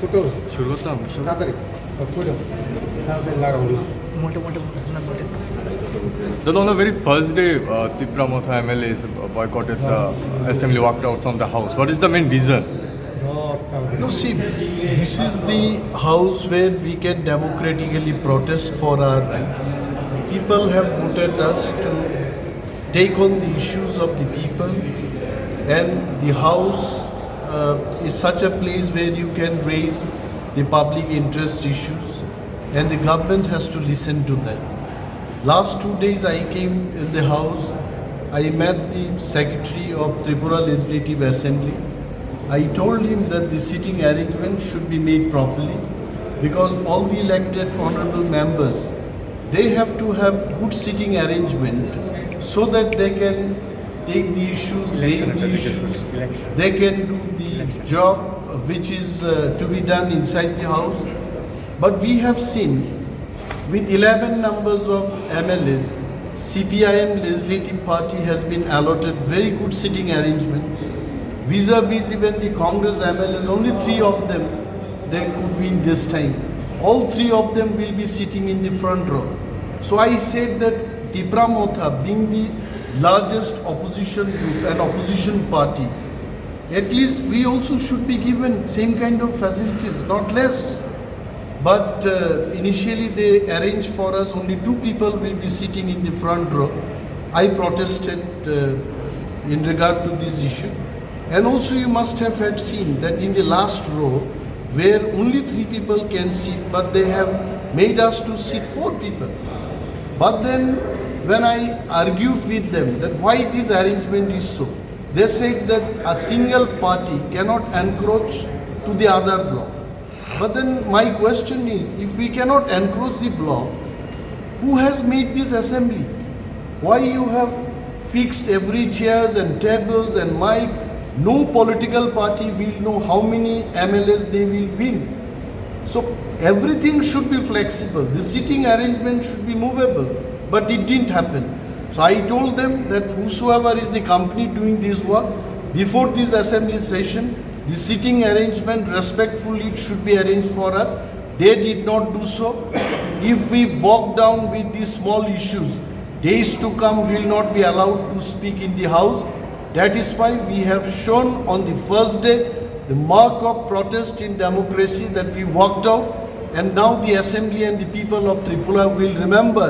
ছোটো শুরু করতাম তাড়াতাড়ি করে তাড়াতাড়ি লাগাবো না Then on the very first day, Tipra Motha MLAs boycotted the assembly, walked out from the house. What is the main reason? No, see, this is the house where we can democratically protest for our rights. People have voted us to take on the issues of the people, and the house is such a place where you can raise the public interest issues, and the government has to listen to them. Last 2 days I came in the house, I met the Secretary of Tripura Legislative Assembly. I told him that the sitting arrangement should be made properly, because all the elected honorable members, they have to have good sitting arrangement so that they can take the issues, raise the issues, they can do the job which is to be done inside the house. But we have seen with 11 numbers of MLAs, CPIM Legislative Party has been allotted very good sitting arrangement. Vis-a-vis even the Congress MLAs, only 3 of them they could win this time. All 3 of them will be sitting in the front row. So I said that Tipra Motha, being the largest opposition group and opposition party, at least we also should be given same kind of facilities, not less. But initially they arranged for us, only 2 people will be sitting in the front row. I protested in regard to this issue. And also you must have had seen that in the last row, where only 3 people can sit, but they have made us to sit 4 people. But then when I argued with them that why this arrangement is so, they said that a single party cannot encroach to the other block. But then my question is, if we cannot encroach the block, who has made this assembly? Why you have fixed every chairs and tables and mic? No political party will know how many MLAs they will win. So everything should be flexible. The sitting arrangement should be movable, but it didn't happen. So I told them that whosoever is the company doing this work, before this assembly session, the sitting arrangement respectfully it should be arranged for us. They did not do so. If we bog down with these small issues, days to come we will not be allowed to speak in the house. That is why we have shown on the first day the mark of protest in democracy, that we walked out, and now the assembly and the people of Tripura will remember